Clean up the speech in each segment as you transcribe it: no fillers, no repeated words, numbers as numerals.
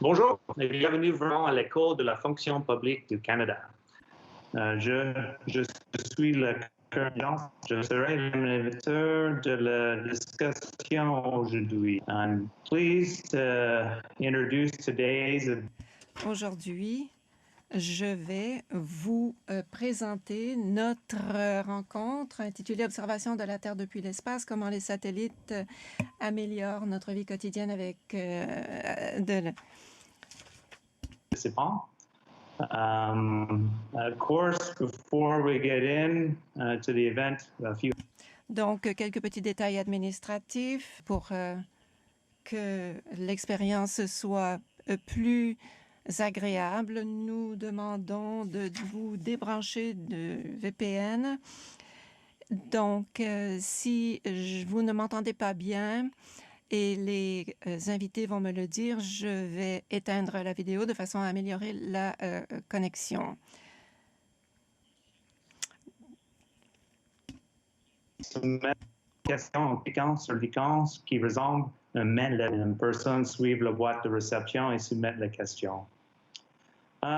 Bonjour et bienvenue vraiment à l'École de la fonction publique du Canada. Je suis le Colonel. Je serai l'animateur de la discussion aujourd'hui. I'm pleased to introduce today's. Aujourd'hui, je vais vous présenter notre rencontre intitulée Observation de la Terre depuis l'espace, comment les satellites améliorent notre vie quotidienne avec participants. Of course, before we get in to the event, a few. Donc, quelques petits détails administratifs pour que l'expérience soit plus agréable. Nous demandons de vous débrancher de VPN. Donc, si vous ne m'entendez pas bien et les invités vont me le dire, je vais éteindre la vidéo de façon à améliorer la connexion. Question en cliquant sur l'icône qui ressemble à un mail. Une personne suive la boîte de réception et soumettre la question.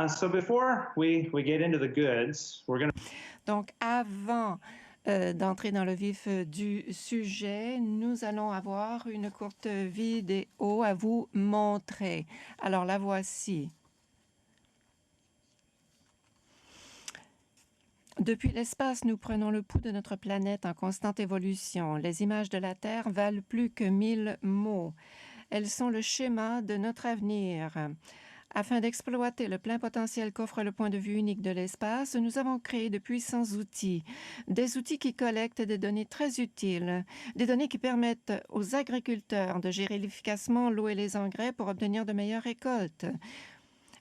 So before we get into the goods, we're going to. Donc, avant d'entrer dans le vif du sujet, nous allons avoir une courte vidéo à vous montrer. Alors, la voici. Depuis l'espace, nous prenons le pouls de notre planète en constante évolution. Les images de la Terre valent plus que 1000 mots. Elles sont le schéma de notre avenir. Afin d'exploiter le plein potentiel qu'offre le point de vue unique de l'espace, nous avons créé de puissants outils. Des outils qui collectent des données très utiles, des données qui permettent aux agriculteurs de gérer efficacement l'eau et les engrais pour obtenir de meilleures récoltes.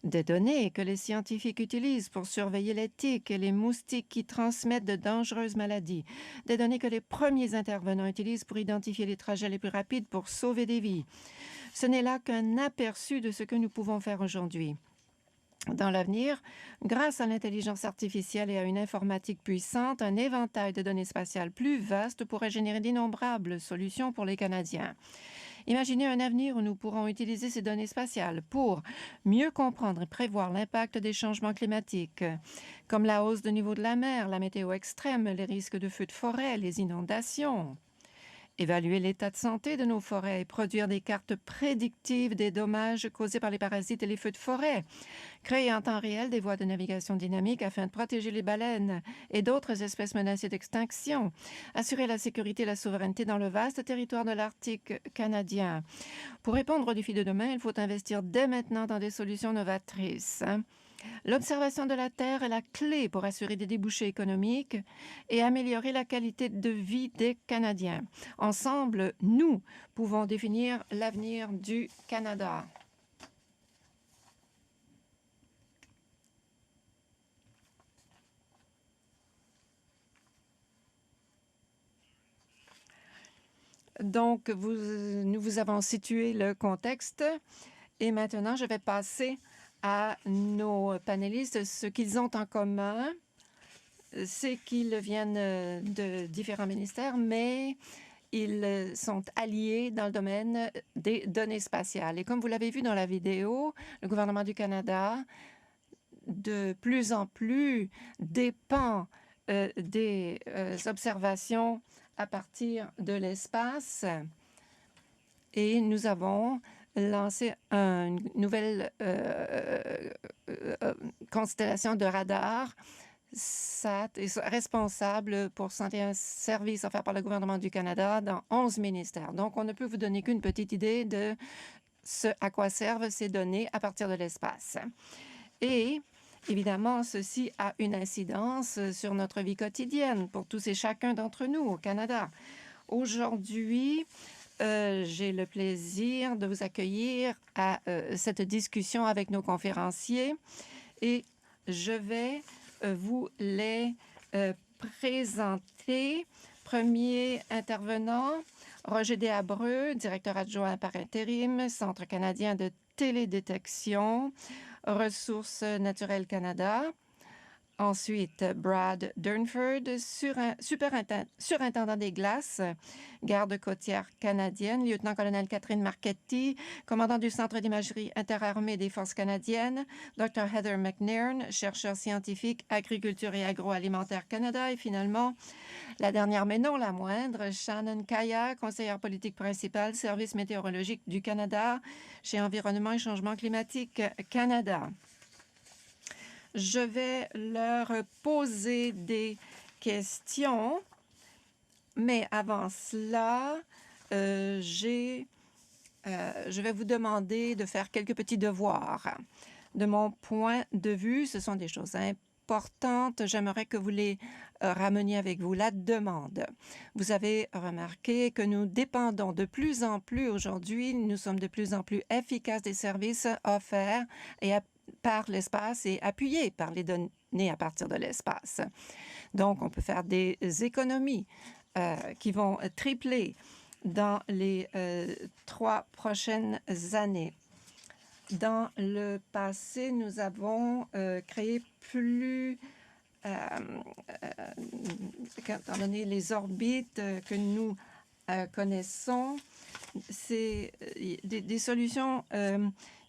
Des données que les scientifiques utilisent pour surveiller les tiques et les moustiques qui transmettent de dangereuses maladies. Des données que les premiers intervenants utilisent pour identifier les trajets les plus rapides pour sauver des vies. Ce n'est là qu'un aperçu de ce que nous pouvons faire aujourd'hui. Dans l'avenir, grâce à l'intelligence artificielle et à une informatique puissante, un éventail de données spatiales plus vaste pourrait générer d'innombrables solutions pour les Canadiens. Imaginez un avenir où nous pourrons utiliser ces données spatiales pour mieux comprendre et prévoir l'impact des changements climatiques, comme la hausse du niveau de la mer, la météo extrême, les risques de feux de forêt, les inondations. Évaluer l'état de santé de nos forêts et produire des cartes prédictives des dommages causés par les parasites et les feux de forêt. Créer en temps réel des voies de navigation dynamiques afin de protéger les baleines et d'autres espèces menacées d'extinction. Assurer la sécurité et la souveraineté dans le vaste territoire de l'Arctique canadien. Pour répondre aux défis de demain, il faut investir dès maintenant dans des solutions novatrices. L'observation de la Terre est la clé pour assurer des débouchés économiques et améliorer la qualité de vie des Canadiens. Ensemble, nous pouvons définir l'avenir du Canada. Donc, nous vous avons situé le contexte et maintenant, je vais passer à nos panélistes. Ce qu'ils ont en commun, c'est qu'ils viennent de différents ministères, mais ils sont alliés dans le domaine des données spatiales. Et comme vous l'avez vu dans la vidéo, le gouvernement du Canada, de plus en plus, dépend des observations à partir de l'espace. Et nous avons lancé une nouvelle constellation de radars SAT est responsable pour 101 services offerts par le gouvernement du Canada dans 11 ministères. Donc, on ne peut vous donner qu'une petite idée de ce à quoi servent ces données à partir de l'espace. Et évidemment, ceci a une incidence sur notre vie quotidienne pour tous et chacun d'entre nous au Canada. Aujourd'hui, j'ai le plaisir de vous accueillir à cette discussion avec nos conférenciers et je vais vous les présenter. Premier intervenant, Roger Deshabreux, directeur adjoint par intérim, Centre canadien de télédétection, Ressources naturelles Canada. Ensuite, Brad Durnford, surintendant des glaces, garde côtière canadienne, lieutenant-colonel Catherine Marchetti, commandant du Centre d'imagerie interarmée des forces canadiennes, Dr. Heather McNairn, chercheur scientifique, agriculture et agroalimentaire Canada, et finalement, la dernière mais non la moindre, Shannon Kaya, conseillère politique principale, service météorologique du Canada, chez Environnement et Changement climatique Canada. Je vais leur poser des questions, mais avant cela, je vais vous demander de faire quelques petits devoirs. De mon point de vue, ce sont des choses importantes. J'aimerais que vous les rameniez avec vous. La demande. Vous avez remarqué que nous dépendons de plus en plus aujourd'hui, nous sommes de plus en plus efficaces des services offerts et par l'espace et appuyés par les données à partir de l'espace. Donc, on peut faire des économies qui vont tripler dans les 3 prochaines années. Dans le passé, nous avons créé plus, étant donné les orbites que nous connaissons, c'est des solutions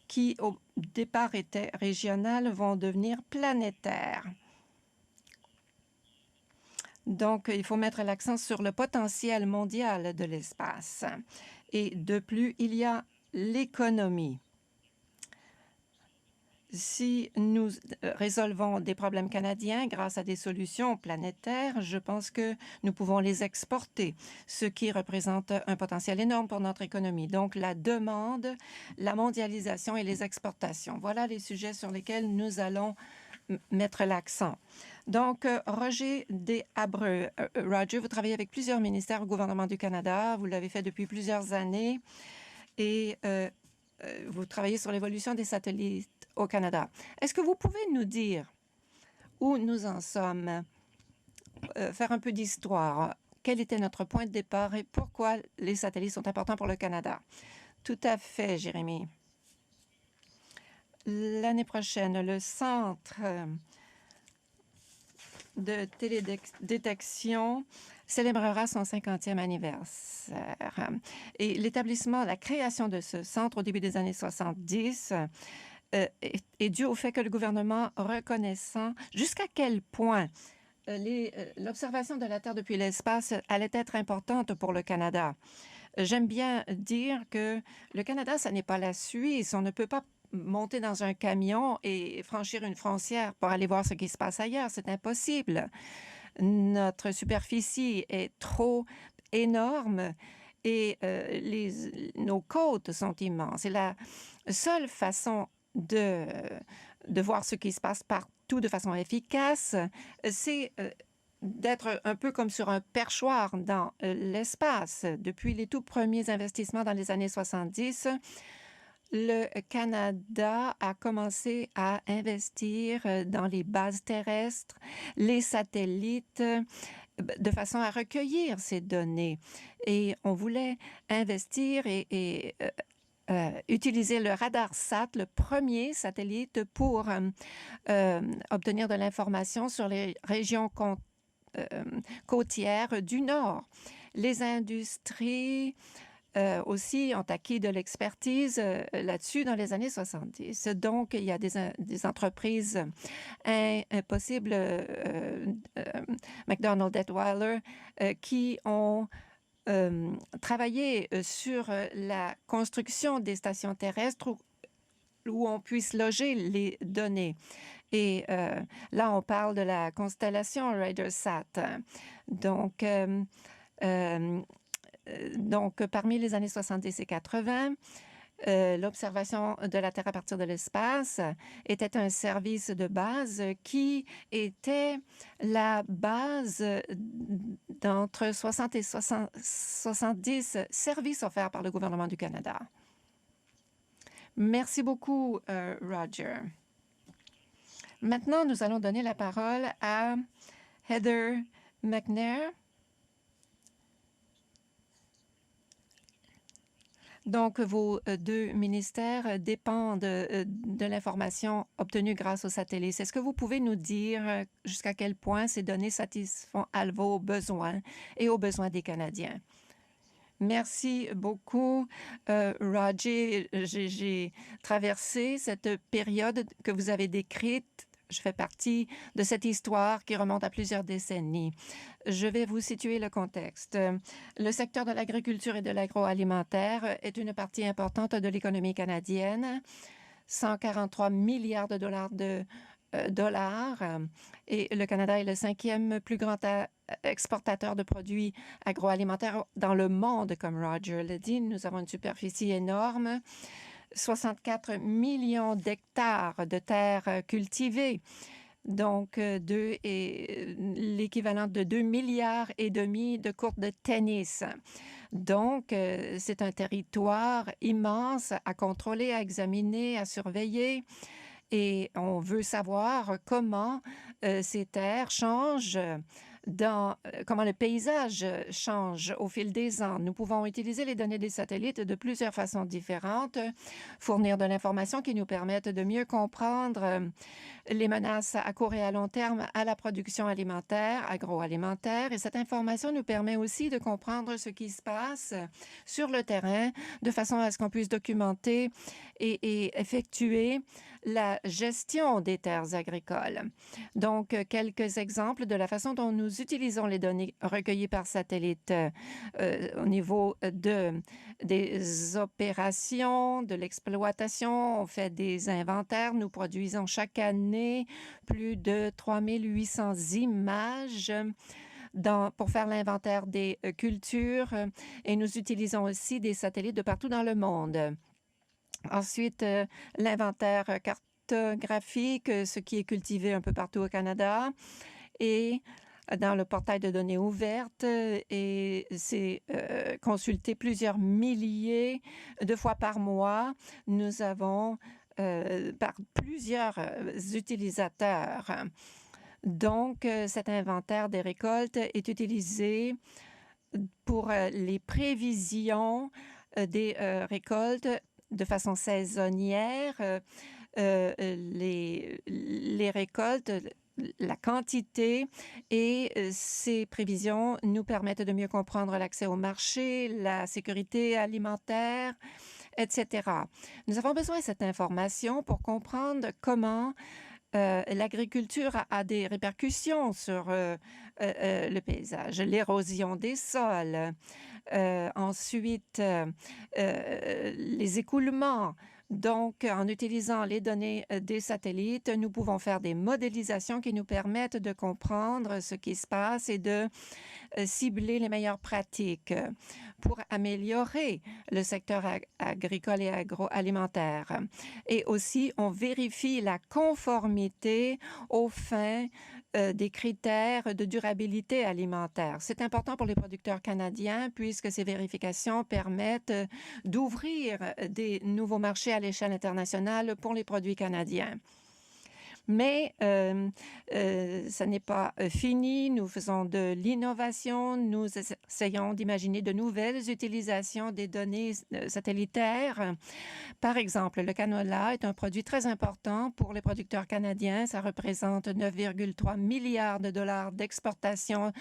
qui, au départ, étaient régionales, vont devenir planétaires. Donc, il faut mettre l'accent sur le potentiel mondial de l'espace. Et de plus, il y a l'économie. Si nous résolvons des problèmes canadiens grâce à des solutions planétaires, je pense que nous pouvons les exporter, ce qui représente un potentiel énorme pour notre économie. Donc, la demande, la mondialisation et les exportations. Voilà les sujets sur lesquels nous allons mettre l'accent. Donc, Roger Deshabreux. Roger, vous travaillez avec plusieurs ministères au gouvernement du Canada. Vous l'avez fait depuis plusieurs années et vous travaillez sur l'évolution des satellites au Canada. Est-ce que vous pouvez nous dire où nous en sommes, faire un peu d'histoire, quel était notre point de départ et pourquoi les satellites sont importants pour le Canada? Tout à fait, Jérémy. L'année prochaine, le Centre de télédétection célébrera son 50e anniversaire. Et l'établissement, la création de ce centre au début des années 70 est dû au fait que le gouvernement reconnaissant jusqu'à quel point l'observation de la Terre depuis l'espace allait être importante pour le Canada. J'aime bien dire que le Canada, ça n'est pas la Suisse. On ne peut pas monter dans un camion et franchir une frontière pour aller voir ce qui se passe ailleurs. C'est impossible. Notre superficie est trop énorme et nos côtes sont immenses. Et la seule façon de voir ce qui se passe partout de façon efficace, c'est d'être un peu comme sur un perchoir dans l'espace. Depuis les tout premiers investissements dans les années 70, le Canada a commencé à investir dans les bases terrestres, les satellites, de façon à recueillir ces données. Et on voulait investir et utiliser le RadarSat, le premier satellite, pour obtenir de l'information sur les régions côtières du Nord. Les industries aussi ont acquis de l'expertise là-dessus dans les années 70. Donc, il y a des entreprises impossibles, McDonnell Dettweiler, qui ont travaillé sur la construction des stations terrestres où on puisse loger les données. Et là, on parle de la constellation RadarSat. Donc, parmi les années 70 et 80, l'observation de la Terre à partir de l'espace était un service de base qui était la base d'entre 60 et 70 services offerts par le gouvernement du Canada. Merci beaucoup, Roger. Maintenant, nous allons donner la parole à Heather McNairn. Donc, vos deux ministères dépendent de l'information obtenue grâce aux satellites. Est-ce que vous pouvez nous dire jusqu'à quel point ces données satisfont à vos besoins et aux besoins des Canadiens? Merci beaucoup, Roger. J'ai traversé cette période que vous avez décrite. Je fais partie de cette histoire qui remonte à plusieurs décennies. Je vais vous situer le contexte. Le secteur de l'agriculture et de l'agroalimentaire est une partie importante de l'économie canadienne. 143 milliards de dollars. Et le Canada est le 5e plus grand exportateur de produits agroalimentaires dans le monde, comme Roger l'a dit. Nous avons une superficie énorme, 64 millions d'hectares de terres cultivées, donc l'équivalent de 2,5 milliards de courts de tennis. Donc, c'est un territoire immense à contrôler, à examiner, à surveiller. Et on veut savoir comment ces terres changent, comment le paysage change au fil des ans. Nous pouvons utiliser les données des satellites de plusieurs façons différentes, fournir de l'information qui nous permette de mieux comprendre les menaces à court et à long terme à la production alimentaire, agroalimentaire. Et cette information nous permet aussi de comprendre ce qui se passe sur le terrain de façon à ce qu'on puisse documenter et effectuer la gestion des terres agricoles. Donc, quelques exemples de la façon dont nous utilisons les données recueillies par satellite au niveau des opérations, de l'exploitation. On fait des inventaires. Nous produisons chaque année plus de 3800 images pour faire l'inventaire des cultures et nous utilisons aussi des satellites de partout dans le monde. Ensuite, l'inventaire cartographique, ce qui est cultivé un peu partout au Canada, et dans le portail de données ouvertes, et c'est consulté plusieurs milliers de fois par mois. Nous avons par plusieurs utilisateurs. Donc, cet inventaire des récoltes est utilisé pour les prévisions des récoltes de façon saisonnière, les récoltes, la quantité et ces prévisions nous permettent de mieux comprendre l'accès au marché, la sécurité alimentaire, etc. Nous avons besoin de cette information pour comprendre comment l'agriculture a des répercussions sur le paysage, l'érosion des sols, ensuite les écoulements. Donc, en utilisant les données des satellites, nous pouvons faire des modélisations qui nous permettent de comprendre ce qui se passe et de cibler les meilleures pratiques pour améliorer le secteur agricole et agroalimentaire. Et aussi, on vérifie la conformité aux fins des critères de durabilité alimentaire. C'est important pour les producteurs canadiens puisque ces vérifications permettent d'ouvrir des nouveaux marchés à l'échelle internationale pour les produits canadiens. Mais ça n'est pas fini. Nous faisons de l'innovation. Nous essayons d'imaginer de nouvelles utilisations des données satellitaires. Par exemple, le canola est un produit très important pour les producteurs canadiens. Ça représente 9,3 milliards de dollars d'exportation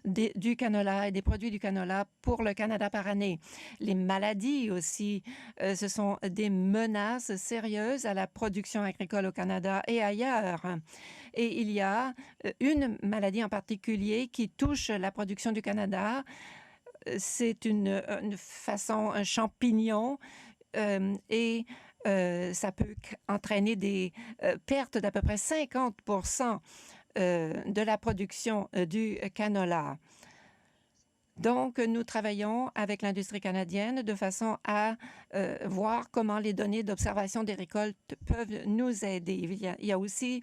du canola et des produits du canola pour le Canada par année. Les maladies aussi, ce sont des menaces sérieuses à la production agricole au Canada et ailleurs. Et il y a une maladie en particulier qui touche la production du Canada. C'est une façon, un champignon, et ça peut entraîner des pertes d'à peu près 50% de la production du canola. Donc, nous travaillons avec l'industrie canadienne de façon à voir comment les données d'observation des récoltes peuvent nous aider. Il y a aussi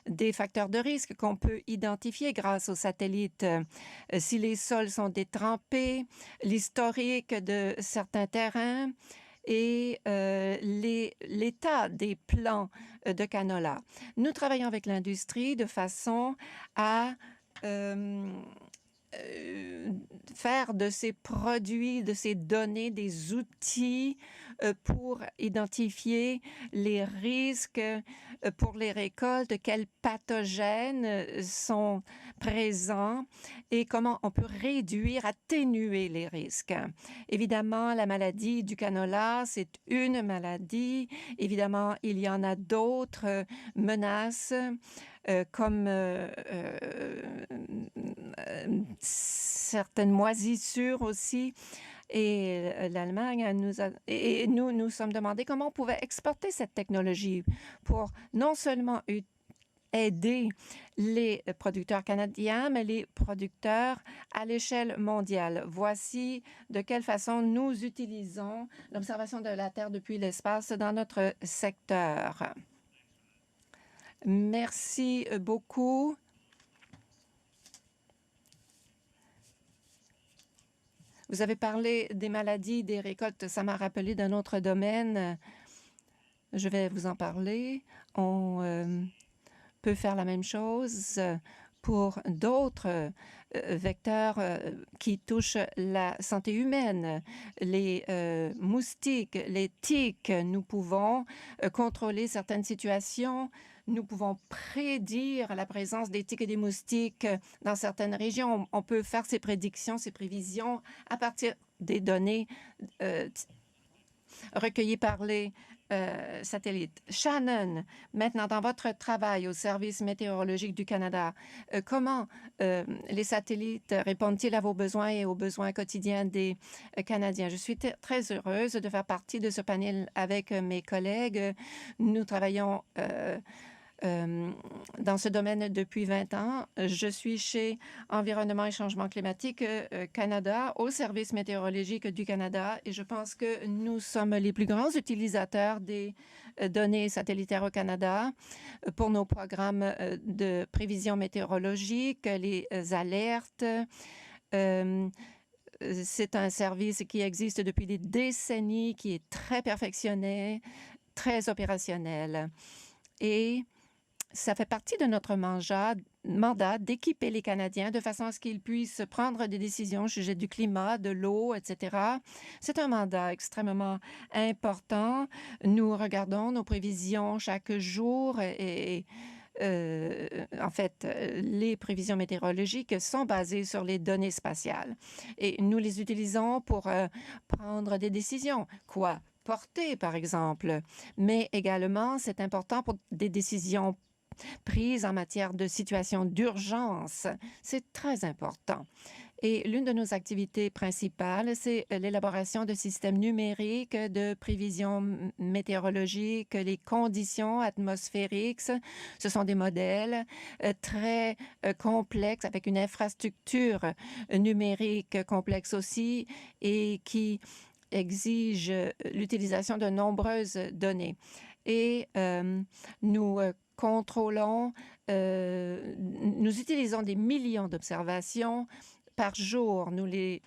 des facteurs de risque qu'on peut identifier grâce aux satellites. Si les sols sont détrempés, l'historique de certains terrains et l'état des plants de canola. Nous travaillons avec l'industrie de façon à faire de ces produits, de ces données, des outils pour identifier les risques pour les récoltes, quels pathogènes sont présents et comment on peut réduire, atténuer les risques. Évidemment, la maladie du canola, c'est une maladie. Évidemment, il y en a d'autres menaces comme certaines moisissures aussi. Et l'Allemagne nous sommes demandé comment on pouvait exporter cette technologie pour non seulement aider les producteurs canadiens, mais les producteurs à l'échelle mondiale. Voici de quelle façon nous utilisons l'observation de la Terre depuis l'espace dans notre secteur. Merci beaucoup. Vous avez parlé des maladies, des récoltes. Ça m'a rappelé d'un autre domaine. Je vais vous en parler. On peut faire la même chose pour d'autres vecteurs qui touchent la santé humaine. Les moustiques, les tiques, nous pouvons contrôler certaines situations. Nous pouvons prédire la présence des tiques et des moustiques dans certaines régions. On peut faire ces prédictions, ces prévisions à partir des données recueillies par les satellites. Shannon, maintenant, dans votre travail au Service météorologique du Canada, comment les satellites répondent-ils à vos besoins et aux besoins quotidiens des Canadiens? Je suis très heureuse de faire partie de ce panel avec mes collègues. Nous travaillons dans ce domaine depuis 20 ans. Je suis chez Environnement et Changement climatique Canada, au Service météorologique du Canada, et je pense que nous sommes les plus grands utilisateurs des données satellitaires au Canada pour nos programmes de prévision météorologique, les alertes. C'est un service qui existe depuis des décennies, qui est très perfectionné, très opérationnel. Et ça fait partie de notre mandat d'équiper les Canadiens de façon à ce qu'ils puissent prendre des décisions au sujet du climat, de l'eau, etc. C'est un mandat extrêmement important. Nous regardons nos prévisions chaque jour et en fait, les prévisions météorologiques sont basées sur les données spatiales et nous les utilisons pour prendre des décisions. Quoi porter, par exemple, mais également, c'est important pour des décisions prises en matière de situation d'urgence. C'est très important. Et l'une de nos activités principales, c'est l'élaboration de systèmes numériques de prévision météorologique, les conditions atmosphériques. Ce sont des modèles très complexes avec une infrastructure numérique complexe aussi et qui exige l'utilisation de nombreuses données. Et nous contrôlons, nous utilisons des millions d'observations par jour. Nous les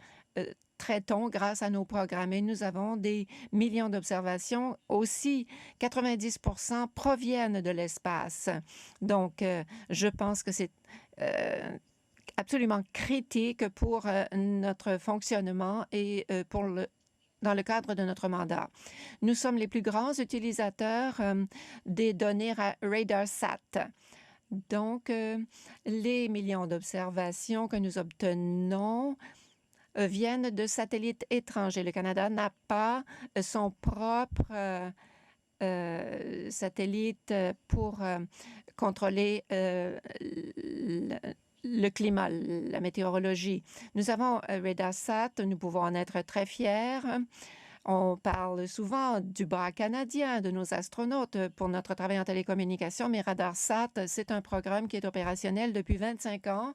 traitons grâce à nos programmes et nous avons des millions d'observations. Aussi, 90% proviennent de l'espace. Donc, je pense que c'est absolument critique pour notre fonctionnement et dans le cadre de notre mandat. Nous sommes les plus grands utilisateurs des données RadarSat. Donc, les millions d'observations que nous obtenons viennent de satellites étrangers. Le Canada n'a pas son propre satellite pour contrôler le climat, la météorologie. Nous avons RadarSat, nous pouvons en être très fiers. On parle souvent du bras canadien de nos astronautes pour notre travail en télécommunication, mais RadarSat, c'est un programme qui est opérationnel depuis 25 ans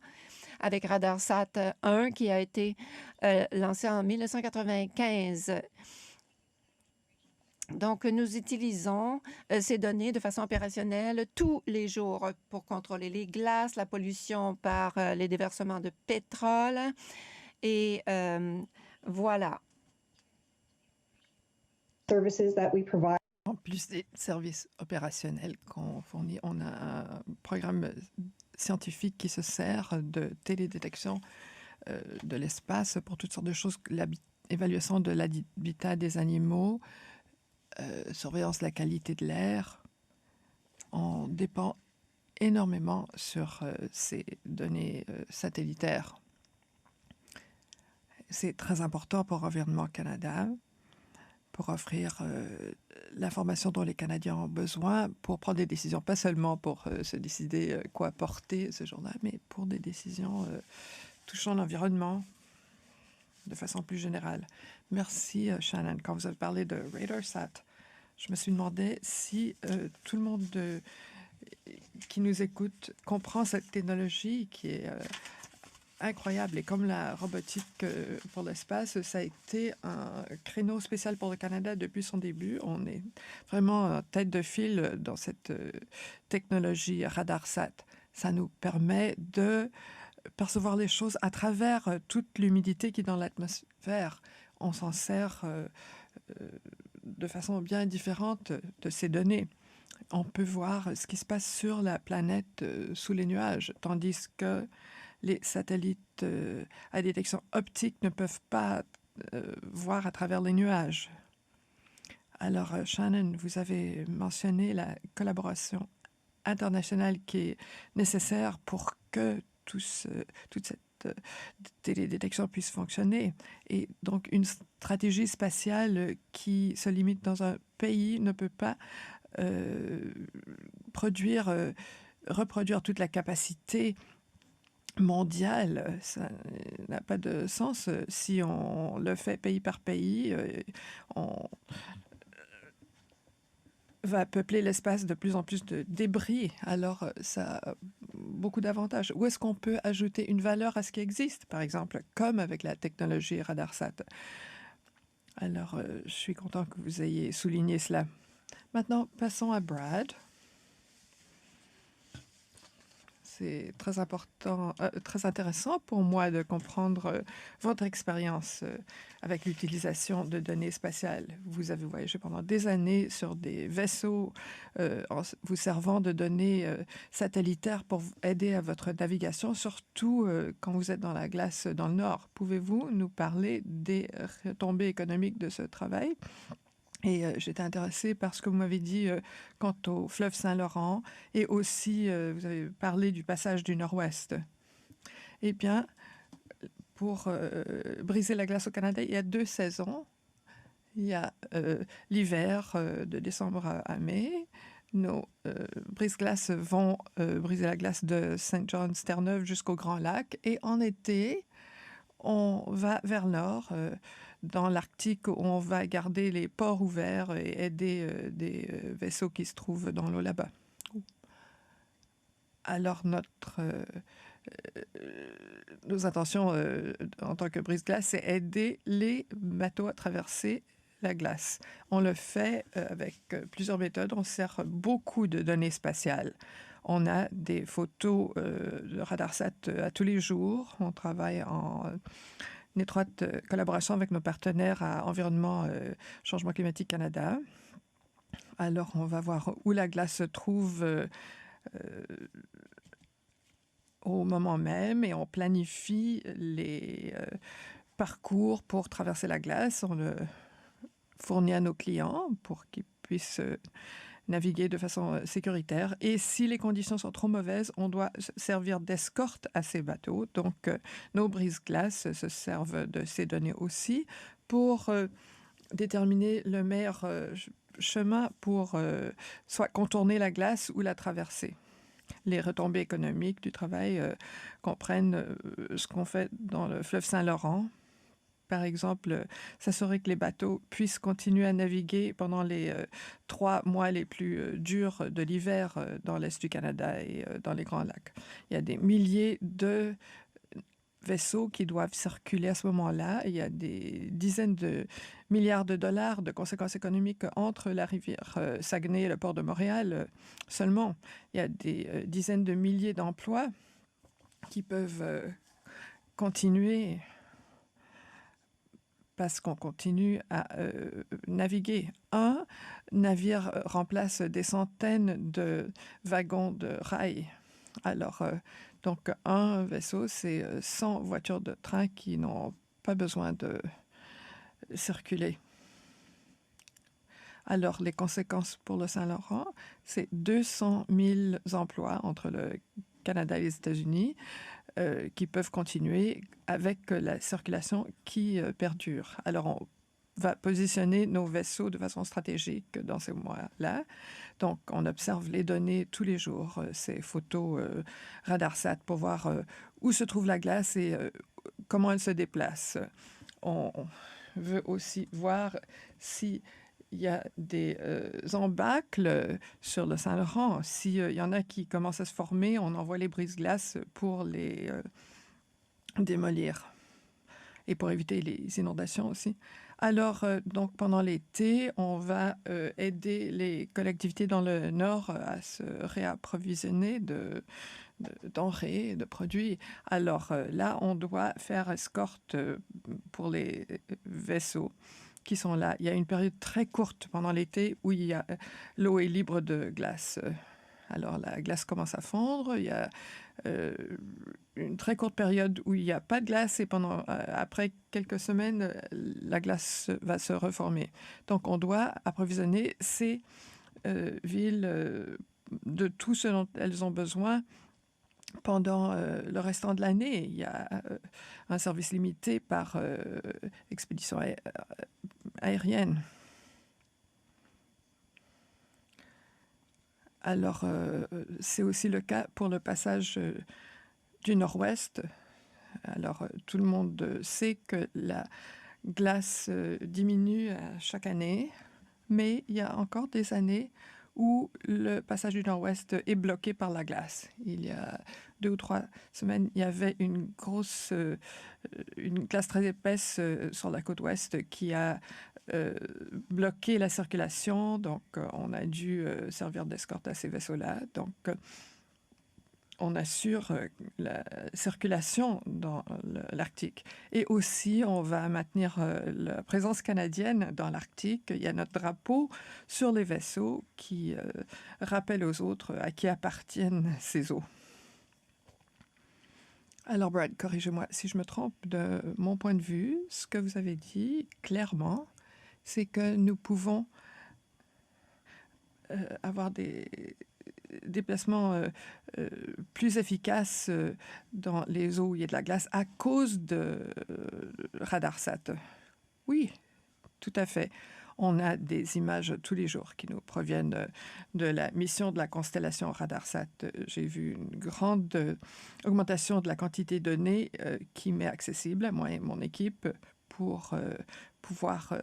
avec RadarSat 1 qui a été lancé en 1995. Donc, nous utilisons ces données de façon opérationnelle tous les jours pour contrôler les glaces, la pollution par les déversements de pétrole. Et voilà. En plus des services opérationnels qu'on fournit, on a un programme scientifique qui se sert de télédétection de l'espace pour toutes sortes de choses, l'évaluation de l'habitat des animaux, surveillance de la qualité de l'air. On dépend énormément sur ces données satellitaires. C'est très important pour Environnement Canada, pour offrir l'information dont les Canadiens ont besoin pour prendre des décisions, pas seulement pour se décider quoi porter ce jour-là, mais pour des décisions touchant l'environnement de façon plus générale. Merci, Shannon. Quand vous avez parlé de RadarSat, je me suis demandé si tout le monde qui nous écoute comprend cette technologie qui est incroyable. Et comme la robotique pour l'espace, ça a été un créneau spécial pour le Canada depuis son début. On est vraiment en tête de file dans cette technologie RadarSat. Ça nous permet de percevoir les choses à travers toute l'humidité qui est dans l'atmosphère. On s'en sert de façon bien différente de ces données. On peut voir ce qui se passe sur la planète sous les nuages, tandis que les satellites à détection optique ne peuvent pas voir à travers les nuages. Alors, Shannon, vous avez mentionné la collaboration internationale qui est nécessaire pour que toute cette télédétection puisse fonctionner. Et donc, une stratégie spatiale qui se limite dans un pays ne peut pas reproduire toute la capacité mondiale. Ça n'a pas de sens si on le fait pays par pays. On va peupler l'espace de plus en plus de débris. Alors, ça a beaucoup d'avantages. Où est-ce qu'on peut ajouter une valeur à ce qui existe, par exemple, comme avec la technologie RadarSat? Alors, je suis content que vous ayez souligné cela. Maintenant, passons à Brad. C'est très important, très intéressant pour moi de comprendre votre expérience avec l'utilisation de données spatiales. Vous avez voyagé pendant des années sur des vaisseaux en vous servant de données satellitaires pour aider à votre navigation, surtout quand vous êtes dans la glace dans le Nord. Pouvez-vous nous parler des retombées économiques de ce travail? Et j'étais intéressée par ce que vous m'avez dit quant au fleuve Saint-Laurent et aussi, vous avez parlé du passage du Nord-Ouest. Eh bien, pour briser la glace au Canada, il y a 2 saisons. Il y a l'hiver de décembre à mai. Nos brise-glaces vont briser la glace de Saint-John-Terre-Neuve jusqu'au Grand Lac. Et en été, on va vers le nord, dans l'Arctique, où on va garder les ports ouverts et aider des vaisseaux qui se trouvent dans l'eau là-bas. Alors, nos intentions en tant que brise-glace, c'est aider les bateaux à traverser la glace. On le fait avec plusieurs méthodes. On sert beaucoup de données spatiales. On a des photos de RadarSat à tous les jours. On travaille en étroite collaboration avec nos partenaires à Environnement Changement climatique Canada. Alors, on va voir où la glace se trouve au moment même et on planifie les parcours pour traverser la glace. On le fournit à nos clients pour qu'ils puissent naviguer de façon sécuritaire. Et si les conditions sont trop mauvaises, on doit servir d'escorte à ces bateaux. Donc, nos brise-glaces se servent de ces données aussi pour déterminer le meilleur chemin pour soit contourner la glace ou la traverser. Les retombées économiques du travail comprennent ce qu'on fait dans le fleuve Saint-Laurent. Par exemple, s'assurer que les bateaux puissent continuer à naviguer pendant les 3 mois les plus durs de l'hiver dans l'Est du Canada et dans les Grands Lacs. Il y a des milliers de vaisseaux qui doivent circuler à ce moment-là. Il y a des dizaines de milliards de dollars de conséquences économiques entre la rivière Saguenay et le port de Montréal seulement. Il y a des dizaines de milliers d'emplois qui peuvent continuer parce qu'on continue à naviguer. Un navire remplace des centaines de wagons de rails. Alors, Donc, un vaisseau, c'est 100 voitures de train qui n'ont pas besoin de circuler. Alors, les conséquences pour le Saint-Laurent, c'est 200 000 emplois entre le Canada et les États-Unis qui peuvent continuer avec la circulation qui perdure. Alors, on va positionner nos vaisseaux de façon stratégique dans ces mois-là. Donc, on observe les données tous les jours, ces photos RadarSat pour voir où se trouve la glace et comment elle se déplace. On veut aussi voir si il y a des embâcles sur le Saint-Laurent. S'il y en a qui commencent à se former, on envoie les brise-glaces pour les démolir et pour éviter les inondations aussi. Alors, donc, pendant l'été, on va aider les collectivités dans le Nord à se réapprovisionner de denrées, de produits. Alors là, on doit faire escorte pour les vaisseaux qui sont là. Il y a une période très courte pendant l'été où l'eau est libre de glace. Alors la glace commence à fondre. Il y a une très courte période où il n'y a pas de glace et après quelques semaines, la glace va se reformer. Donc on doit approvisionner ces villes de tout ce dont elles ont besoin pendant le restant de l'année. Il y a un service limité par expédition aérienne. Alors, c'est aussi le cas pour le passage du Nord-Ouest. Alors, tout le monde sait que la glace diminue à chaque année, mais il y a encore des années où le passage du Nord-Ouest est bloqué par la glace. Il y a 2 ou 3 semaines, il y avait une glace très épaisse sur la côte ouest qui a bloqué la circulation. Donc, on a dû servir d'escorte à ces vaisseaux-là. Donc, on assure la circulation dans l'Arctique. Et aussi, on va maintenir la présence canadienne dans l'Arctique. Il y a notre drapeau sur les vaisseaux qui rappelle aux autres à qui appartiennent ces eaux. Alors, Brad, corrigez-moi si je me trompe. De mon point de vue, ce que vous avez dit clairement, c'est que nous pouvons avoir des déplacements plus efficaces dans les eaux où il y a de la glace à cause de RadarSat. Oui, tout à fait. On a des images tous les jours qui nous proviennent de la mission de la constellation RadarSat. J'ai vu une grande augmentation de la quantité de données qui m'est accessible à moi et mon équipe pour pouvoir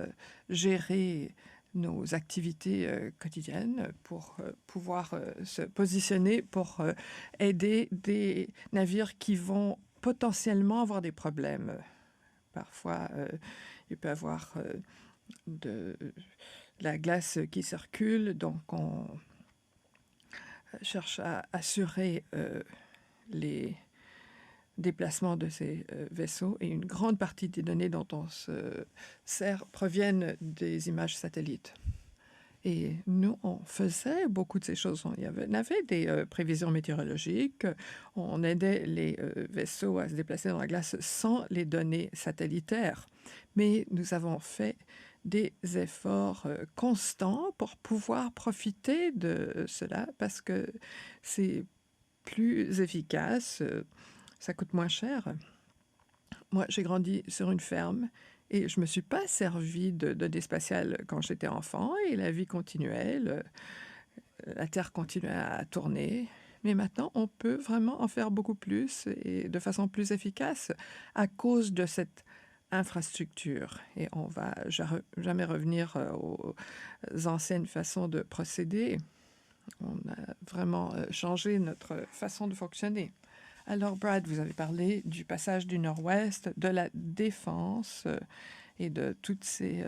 gérer nos activités quotidiennes, pour pouvoir se positionner, pour aider des navires qui vont potentiellement avoir des problèmes. Parfois, il peut y avoir de la glace qui circule, donc on cherche à assurer les déplacements de ces vaisseaux, et une grande partie des données dont on se sert proviennent des images satellites. Et nous, on faisait beaucoup de ces choses. On avait des prévisions météorologiques, on aidait les vaisseaux à se déplacer dans la glace sans les données satellitaires. Mais nous avons fait des efforts constants pour pouvoir profiter de cela parce que c'est plus efficace, ça coûte moins cher. Moi, j'ai grandi sur une ferme et je ne me suis pas servi de données spatiales quand j'étais enfant et la vie continuait, la Terre continuait à tourner. Mais maintenant, on peut vraiment en faire beaucoup plus et de façon plus efficace à cause de cette infrastructure. Et on ne va jamais revenir aux anciennes façons de procéder. On a vraiment changé notre façon de fonctionner. Alors, Brad, vous avez parlé du passage du Nord-Ouest, de la défense et de toutes ces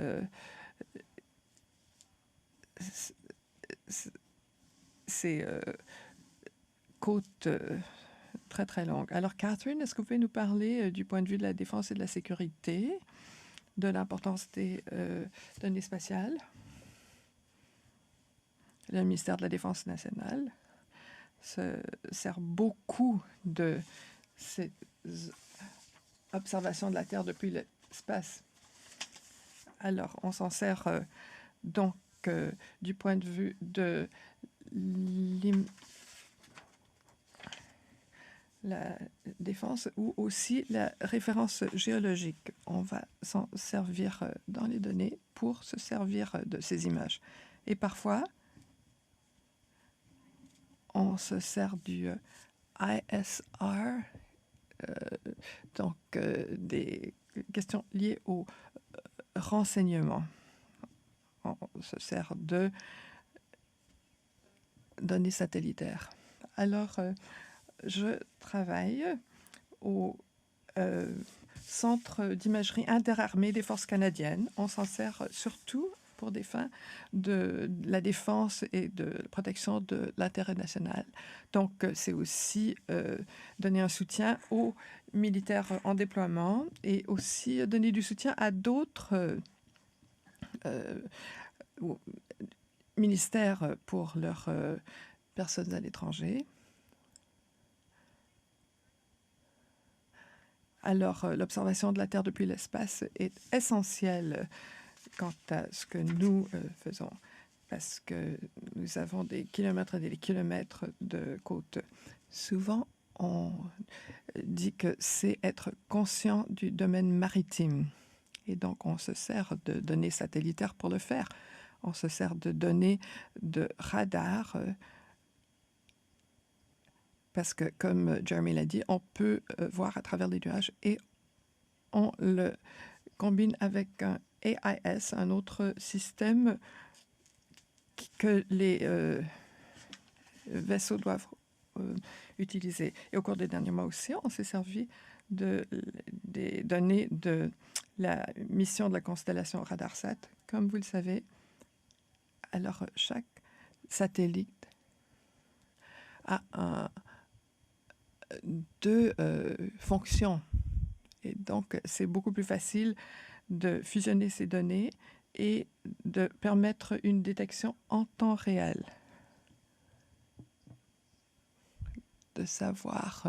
côtes très, très longues. Alors, Catherine, est-ce que vous pouvez nous parler du point de vue de la défense et de la sécurité, de l'importance des données spatiales, le ministère de la Défense nationale? se sert beaucoup de ces observations de la Terre depuis l'espace. Alors, on s'en sert donc du point de vue de la défense ou aussi la référence géologique. On va s'en servir dans les données pour se servir de ces images. Et parfois, on se sert du ISR, donc des questions liées au renseignement. On se sert de données satellitaires. Alors, je travaille au Centre d'imagerie interarmée des forces canadiennes. On s'en sert surtout pour des fins de la défense et de la protection de l'intérêt national. Donc, c'est aussi donner un soutien aux militaires en déploiement et aussi donner du soutien à d'autres ministères pour leurs personnes à l'étranger. Alors, l'observation de la Terre depuis l'espace est essentielle quant à ce que nous faisons, parce que nous avons des kilomètres et des kilomètres de côte. Souvent, on dit que c'est être conscient du domaine maritime. Et donc, on se sert de données satellitaires pour le faire. On se sert de données de radar parce que, comme Jeremy l'a dit, on peut voir à travers les nuages et on le combine avec un AIS, un autre système que les vaisseaux doivent utiliser. Et au cours des derniers mois aussi, on s'est servi des données de la mission de la constellation RadarSat. Comme vous le savez, alors chaque satellite a deux fonctions. Et donc, c'est beaucoup plus facile de fusionner ces données et de permettre une détection en temps réel. De savoir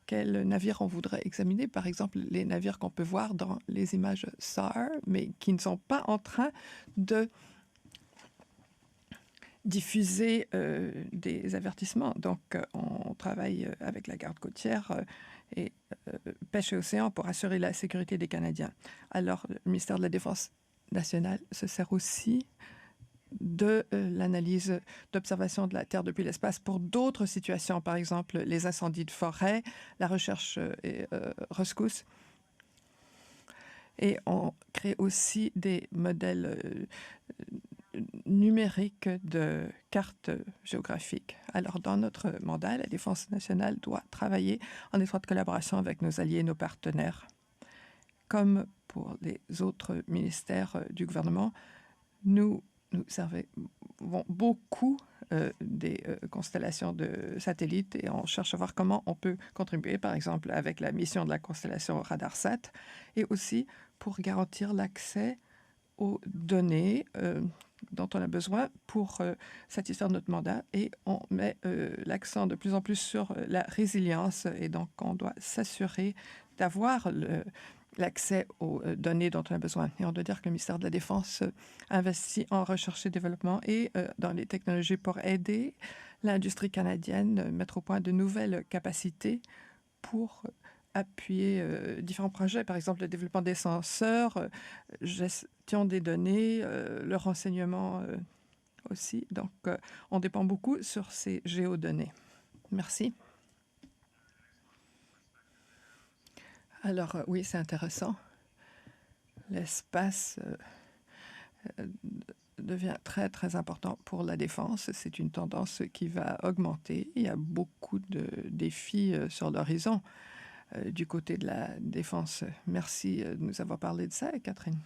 quel navire on voudrait examiner. Par exemple, les navires qu'on peut voir dans les images SAR, mais qui ne sont pas en train de diffuser des avertissements. Donc, on travaille avec la garde côtière et Pêche et Océan pour assurer la sécurité des Canadiens. Alors, le ministère de la Défense nationale se sert aussi de l'analyse d'observation de la Terre depuis l'espace pour d'autres situations, par exemple les incendies de forêt, la recherche et rescousse. Et on crée aussi des modèles numériques de cartes géographiques. Alors, dans notre mandat, la Défense nationale doit travailler en étroite collaboration avec nos alliés et nos partenaires. Comme pour les autres ministères du gouvernement, nous servons beaucoup des constellations de satellites et on cherche à voir comment on peut contribuer, par exemple, avec la mission de la constellation RadarSat et aussi pour garantir l'accès aux données dont on a besoin pour satisfaire notre mandat. Et on met l'accent de plus en plus sur la résilience et donc on doit s'assurer d'avoir l'accès aux données dont on a besoin. Et on doit dire que le ministère de la Défense investit en recherche et développement et dans les technologies pour aider l'industrie canadienne, mettre au point de nouvelles capacités pour appuyer différents projets, par exemple le développement des senseurs, gestion des données, le renseignement aussi. Donc, on dépend beaucoup sur ces géodonnées. Merci. Alors, oui, c'est intéressant. L'espace devient très, très important pour la défense. C'est une tendance qui va augmenter. Il y a beaucoup de défis sur l'horizon du côté de la défense. Merci de nous avoir parlé de ça, Catherine.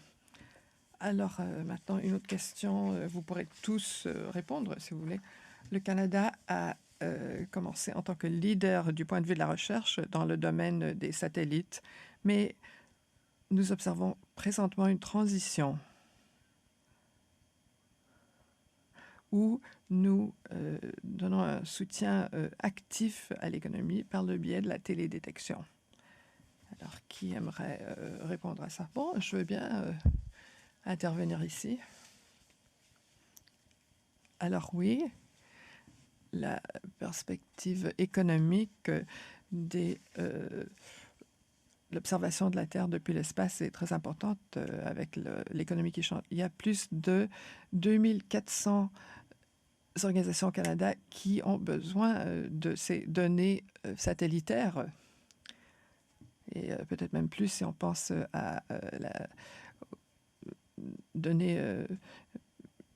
Alors, maintenant, une autre question. Vous pourrez tous répondre, si vous voulez. Le Canada a commencé en tant que leader du point de vue de la recherche dans le domaine des satellites, mais nous observons présentement une transition où nous donnons un soutien actif à l'économie par le biais de la télédétection. Alors, qui aimerait répondre à ça? Bon, je veux bien intervenir ici. Alors oui, la perspective économique de l'observation de la Terre depuis l'espace est très importante avec l'économie qui change. Il y a plus de 2400 organisations au Canada qui ont besoin de ces données satellitaires et peut-être même plus si on pense à la donnée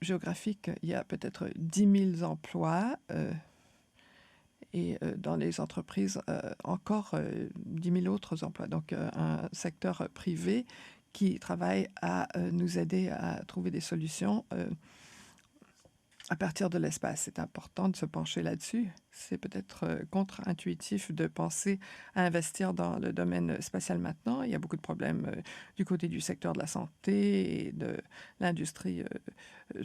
géographique. Il y a peut-être 10 000 emplois et dans les entreprises, encore 10 000 autres emplois. Donc, un secteur privé qui travaille à nous aider à trouver des solutions à partir de l'espace. C'est important de se pencher là-dessus. C'est peut-être contre-intuitif de penser à investir dans le domaine spatial maintenant. Il y a beaucoup de problèmes du côté du secteur de la santé et de l'industrie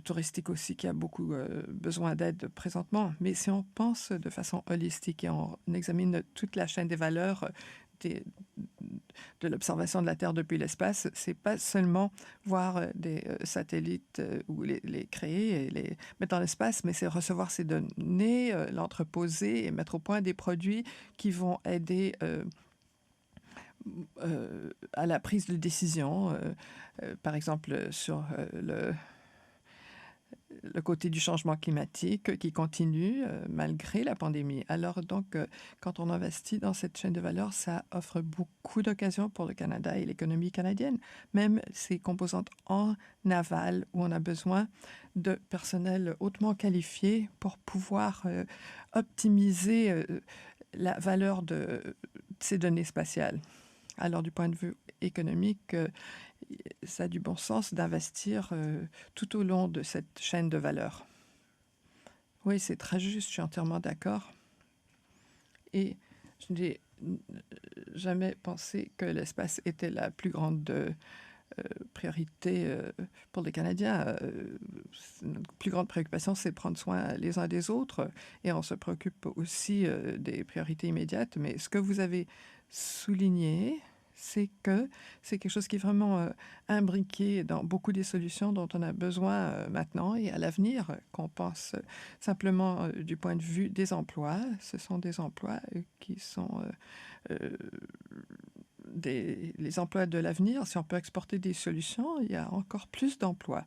touristique aussi qui a beaucoup besoin d'aide présentement. Mais si on pense de façon holistique et on examine toute la chaîne des valeurs de l'observation de la Terre depuis l'espace, c'est pas seulement voir des satellites ou les créer et les mettre dans l'espace, mais c'est recevoir ces données, l'entreposer et mettre au point des produits qui vont aider à la prise de décision, par exemple sur le côté du changement climatique qui continue malgré la pandémie. Alors donc, quand on investit dans cette chaîne de valeur, ça offre beaucoup d'occasions pour le Canada et l'économie canadienne, même ces composantes en aval où on a besoin de personnel hautement qualifié pour pouvoir optimiser la valeur de ces données spatiales. Alors, du point de vue économique, ça a du bon sens d'investir tout au long de cette chaîne de valeur. Oui, c'est très juste, je suis entièrement d'accord. Et je n'ai jamais pensé que l'espace était la plus grande priorité pour les Canadiens. Notre plus grande préoccupation, c'est de prendre soin les uns des autres et on se préoccupe aussi des priorités immédiates. Mais ce que vous avez souligné, c'est que c'est quelque chose qui est vraiment imbriqué dans beaucoup des solutions dont on a besoin maintenant et à l'avenir, qu'on pense simplement du point de vue des emplois. Ce sont des emplois qui sont les emplois de l'avenir. Si on peut exporter des solutions, il y a encore plus d'emplois.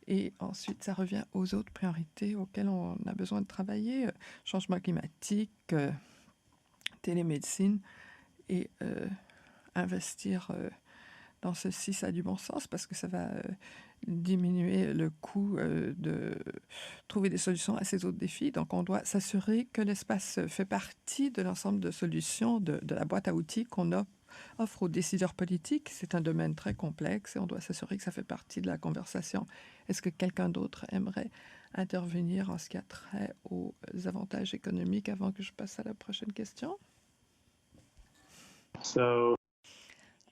Et ensuite, ça revient aux autres priorités auxquelles on a besoin de travailler. Changement climatique, télémédecine et investir dans ceci, ça a du bon sens parce que ça va diminuer le coût de trouver des solutions à ces autres défis. Donc, on doit s'assurer que l'espace fait partie de l'ensemble de solutions de la boîte à outils qu'on offre aux décideurs politiques. C'est un domaine très complexe et on doit s'assurer que ça fait partie de la conversation. Est-ce que quelqu'un d'autre aimerait intervenir en ce qui a trait aux avantages économiques avant que je passe à la prochaine question?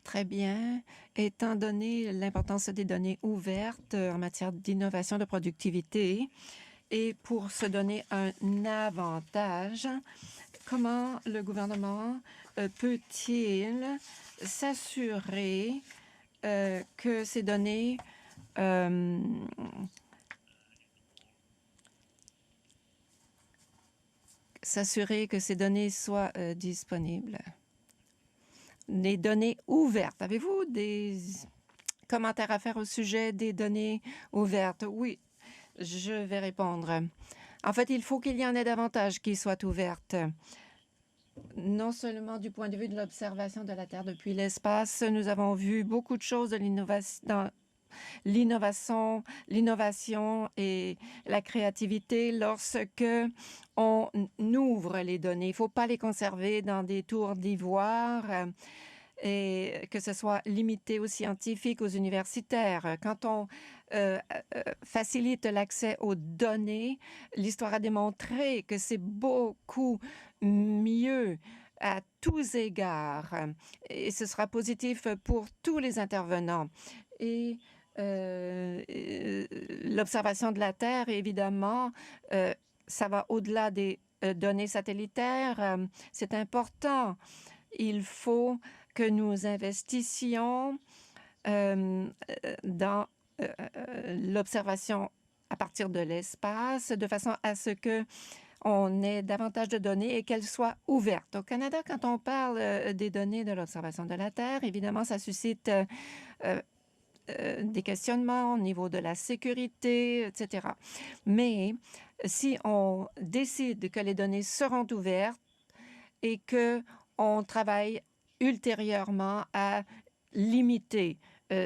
Très bien. Étant donné l'importance des données ouvertes en matière d'innovation de productivité et pour se donner un avantage, comment le gouvernement peut-il s'assurer que ces données soient disponibles? Les données ouvertes. Avez-vous des commentaires à faire au sujet des données ouvertes? Oui, je vais répondre. En fait, il faut qu'il y en ait davantage qui soient ouvertes. Non seulement du point de vue de l'observation de la Terre depuis l'espace, nous avons vu beaucoup de choses de l'innovation et la créativité lorsque on ouvre les données. Il ne faut pas les conserver dans des tours d'ivoire et que ce soit limité aux scientifiques, aux universitaires. Quand on facilite l'accès aux données, l'histoire a démontré que c'est beaucoup mieux à tous égards et ce sera positif pour tous les intervenants. Et L'observation de la Terre, évidemment, ça va au-delà des données satellitaires. C'est important. Il faut que nous investissions dans l'observation à partir de l'espace, de façon à ce que on ait davantage de données et qu'elles soient ouvertes. Au Canada, quand on parle des données de l'observation de la Terre, évidemment, ça suscite des questionnements au niveau de la sécurité, etc. Mais si on décide que les données seront ouvertes et qu'on travaille ultérieurement à limiter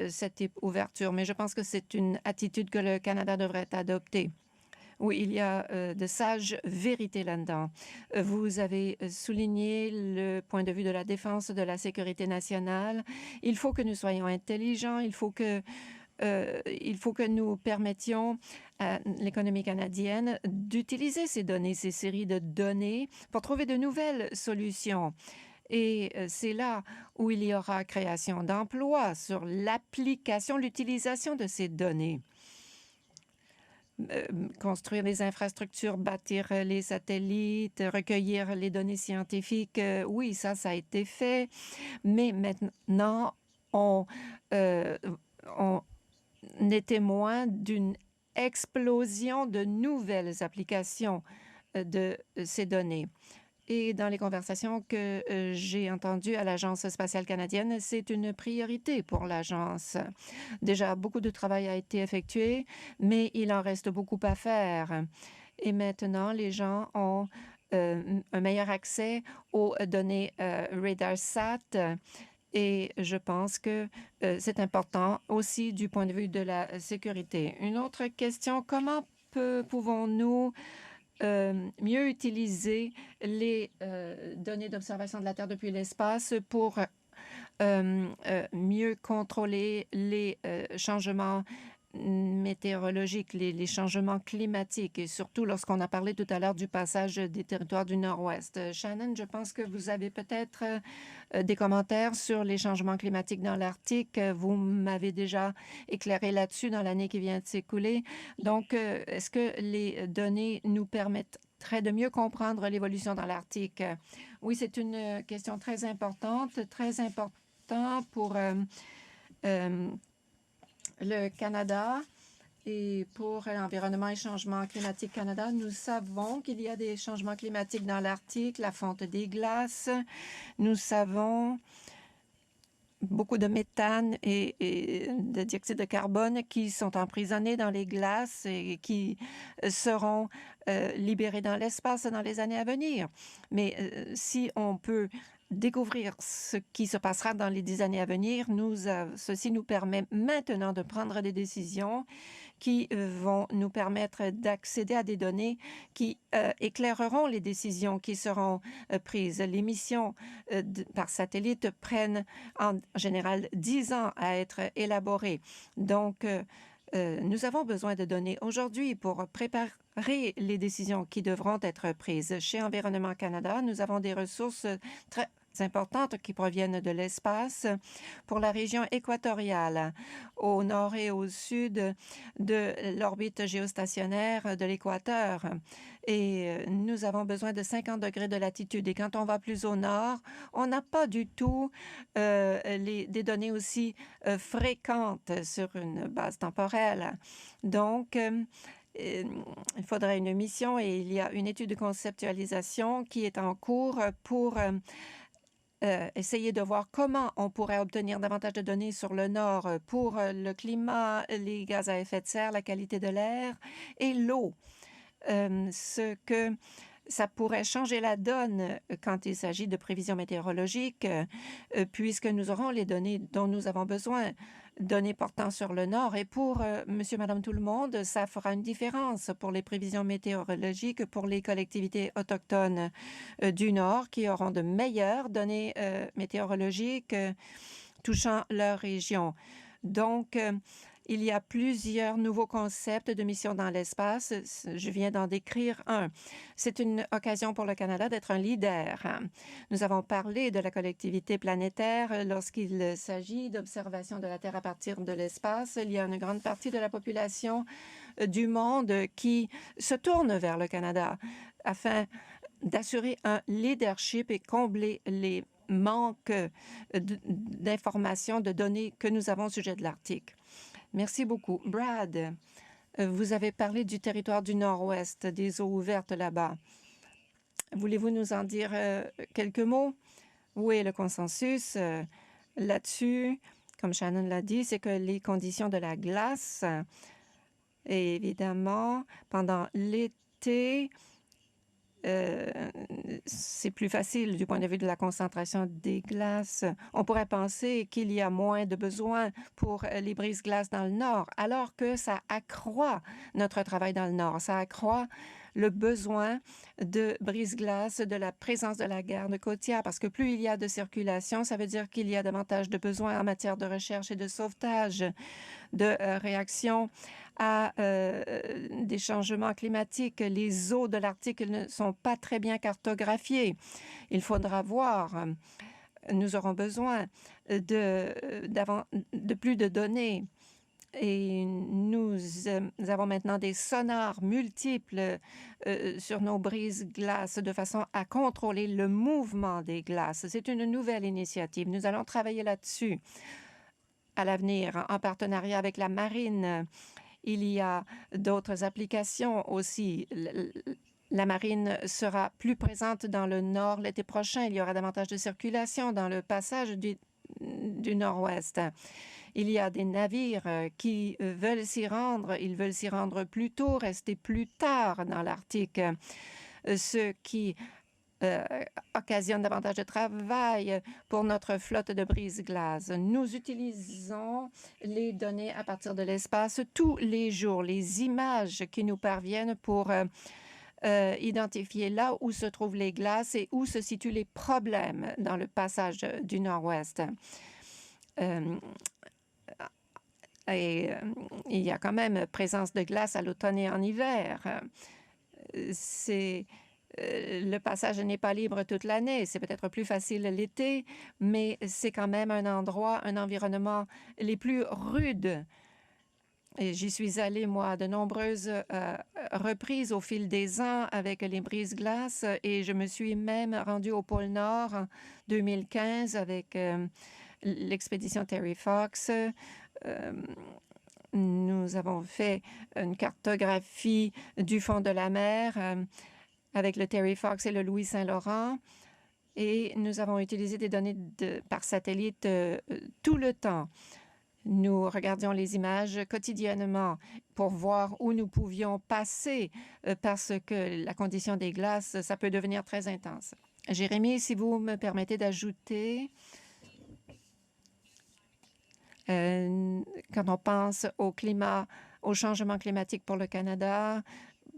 cette ouverture, mais je pense que c'est une attitude que le Canada devrait adopter. Oui, il y a de sages vérités là-dedans. Vous avez souligné le point de vue de la défense de la sécurité nationale. Il faut que nous soyons intelligents, il faut que nous permettions à l'économie canadienne d'utiliser ces données, ces séries de données, pour trouver de nouvelles solutions. Et c'est là où il y aura création d'emplois sur l'application, l'utilisation de ces données. Construire les infrastructures, bâtir les satellites, recueillir les données scientifiques, oui, ça a été fait. Mais maintenant, on est témoin d'une explosion de nouvelles applications de ces données. Et dans les conversations que j'ai entendues à l'Agence spatiale canadienne, c'est une priorité pour l'agence. Déjà, beaucoup de travail a été effectué, mais il en reste beaucoup à faire. Et maintenant, les gens ont un meilleur accès aux données RadarSat. Et je pense que c'est important aussi du point de vue de la sécurité. Une autre question, comment pouvons-nous mieux utiliser les données d'observation de la Terre depuis l'espace pour mieux contrôler les changements météorologiques, les changements climatiques, et surtout lorsqu'on a parlé tout à l'heure du passage des territoires du Nord-Ouest. Shannon, je pense que vous avez peut-être des commentaires sur les changements climatiques dans l'Arctique. Vous m'avez déjà éclairé là-dessus dans l'année qui vient de s'écouler. Donc, est-ce que les données nous permettraient de mieux comprendre l'évolution dans l'Arctique? Oui, c'est une question très importante pour le Canada et pour l'Environnement et Changement climatique Canada. Nous savons qu'il y a des changements climatiques dans l'Arctique, la fonte des glaces. Nous savons beaucoup de méthane et de dioxyde de carbone qui sont emprisonnés dans les glaces et qui seront libérés dans l'espace dans les années à venir. Mais si on peut découvrir ce qui se passera dans les 10 années à venir, ceci nous permet maintenant de prendre des décisions qui vont nous permettre d'accéder à des données qui éclaireront les décisions qui seront prises. Les missions par satellite prennent en général 10 ans à être élaborées. Donc, nous avons besoin de données aujourd'hui pour préparer les décisions qui devront être prises. Chez Environnement Canada, nous avons des ressources très importantes qui proviennent de l'espace pour la région équatoriale, au nord et au sud de l'orbite géostationnaire de l'équateur. Et nous avons besoin de 50 degrés de latitude. Et quand on va plus au nord, on n'a pas du tout des données aussi fréquentes sur une base temporelle. Donc, il faudrait une mission et il y a une étude de conceptualisation qui est en cours pour essayer de voir comment on pourrait obtenir davantage de données sur le Nord pour le climat, les gaz à effet de serre, la qualité de l'air et l'eau. Ce que ça pourrait changer la donne quand il s'agit de prévisions météorologiques, puisque nous aurons les données dont nous avons besoin, données portant sur le Nord. Et pour monsieur, madame, tout le monde, ça fera une différence pour les prévisions météorologiques pour les collectivités autochtones du Nord qui auront de meilleures données météorologiques touchant leur région. Donc, Il y a plusieurs nouveaux concepts de mission dans l'espace. Je viens d'en décrire un. C'est une occasion pour le Canada d'être un leader. Nous avons parlé de la collectivité planétaire lorsqu'il s'agit d'observation de la Terre à partir de l'espace. Il y a une grande partie de la population du monde qui se tourne vers le Canada afin d'assurer un leadership et combler les manques d'informations, de données que nous avons au sujet de l'Arctique. Merci beaucoup. Brad, vous avez parlé du territoire du Nord-Ouest, des eaux ouvertes là-bas. Voulez-vous nous en dire quelques mots? Oui, le consensus là-dessus, comme Shannon l'a dit, c'est que les conditions de la glace, et évidemment, pendant l'été, c'est plus facile du point de vue de la concentration des glaces. On pourrait penser qu'il y a moins de besoins pour les brises-glaces dans le nord, alors que ça accroît notre travail dans le nord. Ça accroît le besoin de brise-glace, de la présence de la garde côtière, parce que plus il y a de circulation, ça veut dire qu'il y a davantage de besoins en matière de recherche et de sauvetage, de réaction à des changements climatiques. Les eaux de l'Arctique ne sont pas très bien cartographiées. Il faudra voir. Nous aurons besoin de plus de données. Et nous avons maintenant des sonars multiples sur nos brises-glaces de façon à contrôler le mouvement des glaces. C'est une nouvelle initiative. Nous allons travailler là-dessus à l'avenir en partenariat avec la marine. Il y a d'autres applications aussi. La marine sera plus présente dans le nord l'été prochain. Il y aura davantage de circulation dans le passage du nord-ouest. Il y a des navires qui veulent s'y rendre. Ils veulent s'y rendre plus tôt, rester plus tard dans l'Arctique, ce qui occasionne davantage de travail pour notre flotte de brise-glace. Nous utilisons les données à partir de l'espace tous les jours, les images qui nous parviennent pour identifier là où se trouvent les glaces et où se situent les problèmes dans le passage du Nord-Ouest. Il y a quand même présence de glace à l'automne et en hiver. Le passage n'est pas libre toute l'année. C'est peut-être plus facile l'été, mais c'est quand même un endroit, un environnement les plus rudes. Et j'y suis allée, moi, de nombreuses reprises au fil des ans avec les brises-glaces et je me suis même rendue au pôle Nord en 2015 avec l'expédition Terry Fox. Nous avons fait une cartographie du fond de la mer avec le Terry Fox et le Louis Saint-Laurent. Et nous avons utilisé des données par satellite tout le temps. Nous regardions les images quotidiennement pour voir où nous pouvions passer parce que la condition des glaces, ça peut devenir très intense. Jérémy, si vous me permettez d'ajouter, quand on pense au climat, au changement climatique pour le Canada,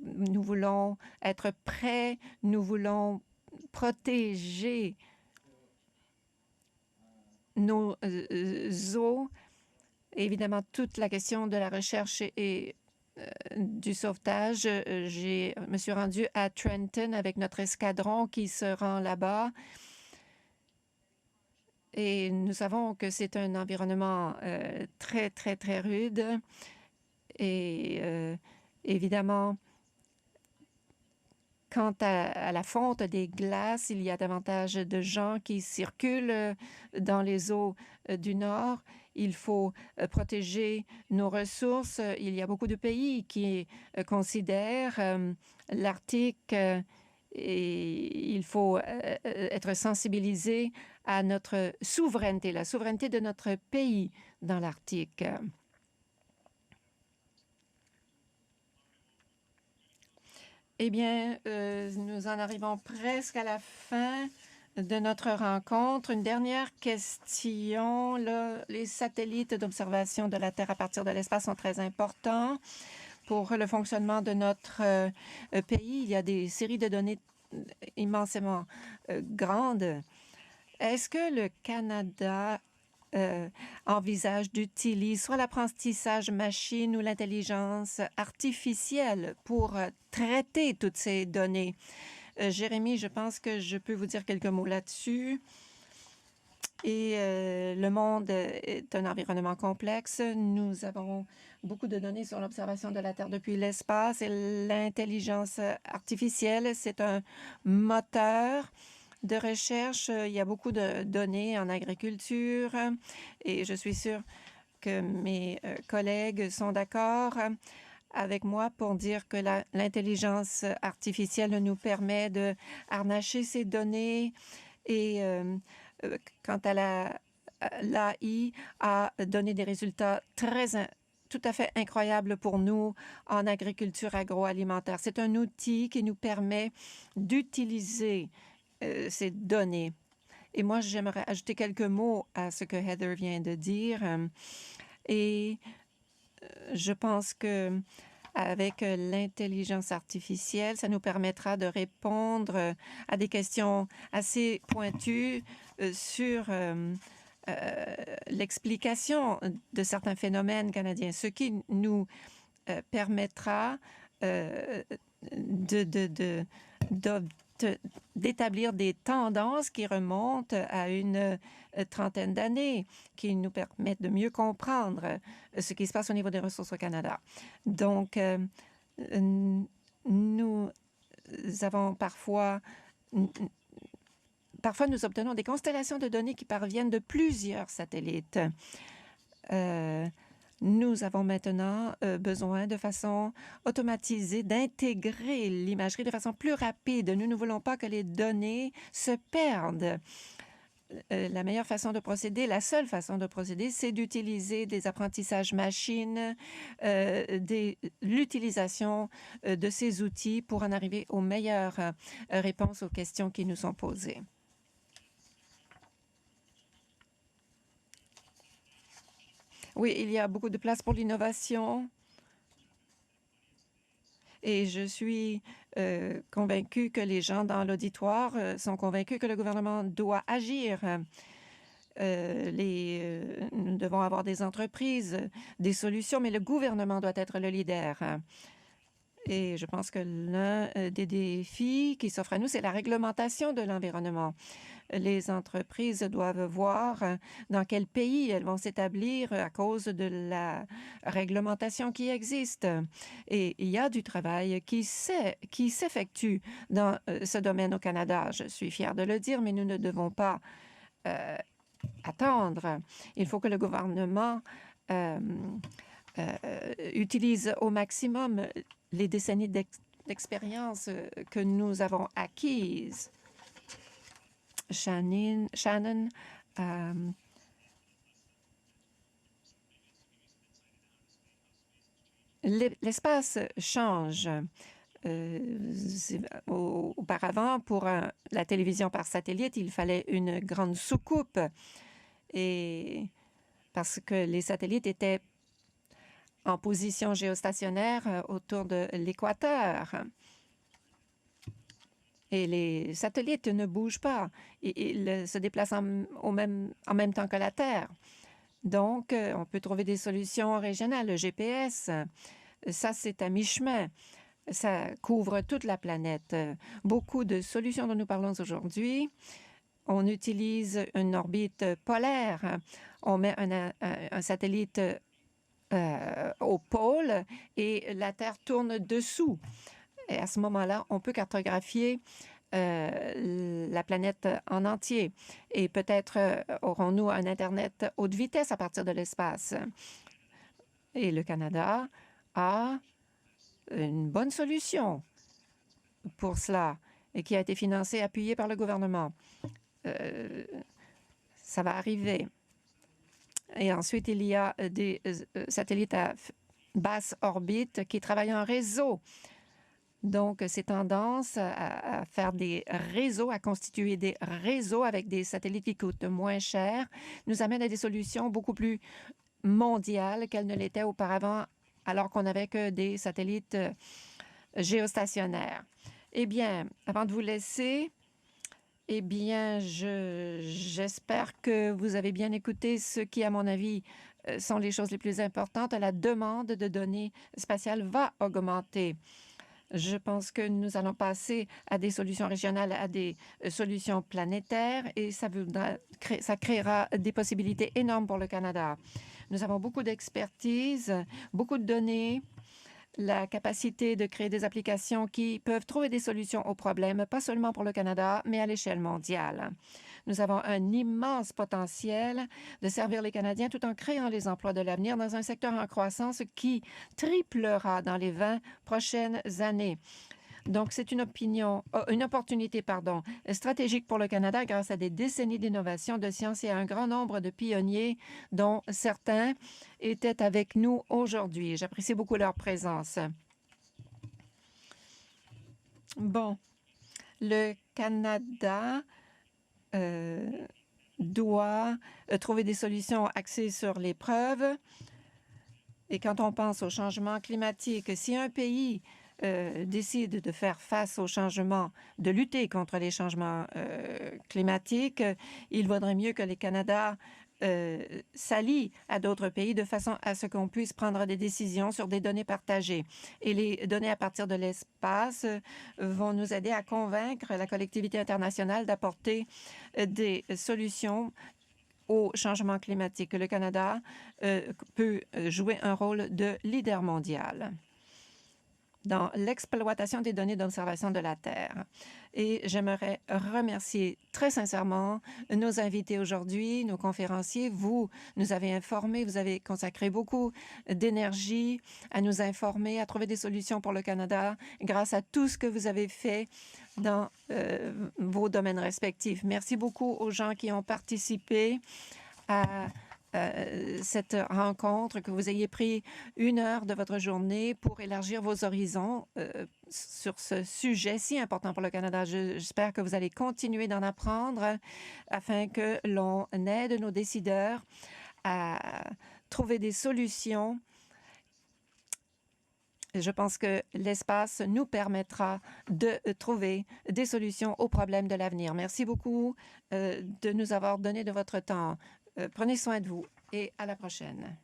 nous voulons être prêts, nous voulons protéger nos eaux. Évidemment, toute la question de la recherche et du sauvetage. Je me suis rendue à Trenton avec notre escadron qui se rend là-bas. Et nous savons que c'est un environnement très, très, très rude. Et évidemment, quant à la fonte des glaces, il y a davantage de gens qui circulent dans les eaux du Nord. Il faut protéger nos ressources. Il y a beaucoup de pays qui considèrent l'Arctique et il faut être sensibilisé à notre souveraineté, la souveraineté de notre pays dans l'Arctique. Eh bien, nous en arrivons presque à la fin de notre rencontre. Une dernière question. Là, les satellites d'observation de la Terre à partir de l'espace sont très importants pour le fonctionnement de notre pays. Il y a des séries de données immensément grandes. Est-ce que le Canada envisage d'utiliser soit l'apprentissage machine ou l'intelligence artificielle pour traiter toutes ces données. Jérémy, je pense que je peux vous dire quelques mots là-dessus. Et le monde est un environnement complexe. Nous avons beaucoup de données sur l'observation de la Terre depuis l'espace et l'intelligence artificielle, c'est un moteur de recherche. Il y a beaucoup de données en agriculture et je suis sûre que mes collègues sont d'accord avec moi pour dire que l'intelligence artificielle nous permet de harnacher ces données et quant à l'AI a donné des résultats tout à fait incroyables pour nous en agriculture agroalimentaire. C'est un outil qui nous permet d'utiliser ces données. Et moi, j'aimerais ajouter quelques mots à ce que Heather vient de dire. Et je pense que avec l'intelligence artificielle, ça nous permettra de répondre à des questions assez pointues sur l'explication de certains phénomènes canadiens, ce qui nous permettra d'établir des tendances qui remontent à une trentaine d'années, qui nous permettent de mieux comprendre ce qui se passe au niveau des ressources au Canada. Donc, nous avons parfois nous obtenons des constellations de données qui parviennent de plusieurs satellites. Nous avons maintenant besoin de façon automatisée d'intégrer l'imagerie de façon plus rapide. Nous ne voulons pas que les données se perdent. La meilleure façon de procéder, la seule façon de procéder, c'est d'utiliser des apprentissages machines, l'utilisation de ces outils pour en arriver aux meilleures réponses aux questions qui nous sont posées. Oui, il y a beaucoup de place pour l'innovation. Et je suis convaincue que les gens dans l'auditoire sont convaincus que le gouvernement doit agir. Nous devons avoir des entreprises, des solutions, mais le gouvernement doit être le leader. Et je pense que l'un des défis qui s'offre à nous, c'est la réglementation de l'environnement. Les entreprises doivent voir dans quel pays elles vont s'établir à cause de la réglementation qui existe. Et il y a du travail qui s'effectue dans ce domaine au Canada. Je suis fière de le dire, mais nous ne devons pas attendre. Il faut que le gouvernement utilise au maximum les décennies d'expérience que nous avons acquises. Shannon, l'espace change. Auparavant, pour la télévision par satellite, il fallait une grande soucoupe et parce que les satellites étaient en position géostationnaire autour de l'équateur. Et les satellites ne bougent pas. Ils se déplacent en même temps que la Terre. Donc, on peut trouver des solutions régionales. Le GPS, ça, c'est à mi-chemin. Ça couvre toute la planète. Beaucoup de solutions dont nous parlons aujourd'hui, on utilise une orbite polaire. On met un satellite au pôle et la Terre tourne dessous. Et à ce moment-là, on peut cartographier la planète en entier. Et peut-être aurons-nous un Internet haute vitesse à partir de l'espace. Et le Canada a une bonne solution pour cela et qui a été financée, appuyée par le gouvernement. Ça va arriver. Et ensuite, il y a des satellites à basse orbite qui travaillent en réseau. Donc, ces tendances à faire des réseaux, à constituer des réseaux avec des satellites qui coûtent moins cher, nous amènent à des solutions beaucoup plus mondiales qu'elles ne l'étaient auparavant, alors qu'on n'avait que des satellites géostationnaires. Eh bien, avant de vous laisser, Eh bien, j'espère que vous avez bien écouté ce qui, à mon avis, sont les choses les plus importantes. La demande de données spatiales va augmenter. Je pense que nous allons passer à des solutions régionales, à des solutions planétaires, et ça créera des possibilités énormes pour le Canada. Nous avons beaucoup d'expertise, beaucoup de données, la capacité de créer des applications qui peuvent trouver des solutions aux problèmes, pas seulement pour le Canada, mais à l'échelle mondiale. Nous avons un immense potentiel de servir les Canadiens tout en créant les emplois de l'avenir dans un secteur en croissance qui triplera dans les 20 prochaines années. Donc, c'est une opportunité stratégique pour le Canada grâce à des décennies d'innovation, de science et à un grand nombre de pionniers dont certains étaient avec nous aujourd'hui. J'apprécie beaucoup leur présence. Bon, le Canada doit trouver des solutions axées sur les preuves. Et quand on pense au changement climatique, si un pays décide de faire face au changement, de lutter contre les changements climatiques, il vaudrait mieux que le Canada s'allie à d'autres pays de façon à ce qu'on puisse prendre des décisions sur des données partagées. Et les données à partir de l'espace vont nous aider à convaincre la collectivité internationale d'apporter des solutions au changement climatique. Le Canada peut jouer un rôle de leader mondial dans l'exploitation des données d'observation de la Terre. Et j'aimerais remercier très sincèrement nos invités aujourd'hui, nos conférenciers. Vous nous avez informés, vous avez consacré beaucoup d'énergie à nous informer, à trouver des solutions pour le Canada grâce à tout ce que vous avez fait dans vos domaines respectifs. Merci beaucoup aux gens qui ont participé à cette rencontre, que vous ayez pris 1 heure de votre journée pour élargir vos horizons sur ce sujet si important pour le Canada. J'espère que vous allez continuer d'en apprendre afin que l'on aide nos décideurs à trouver des solutions. Je pense que l'espace nous permettra de trouver des solutions aux problèmes de l'avenir. Merci beaucoup de nous avoir donné de votre temps. Prenez soin de vous et à la prochaine.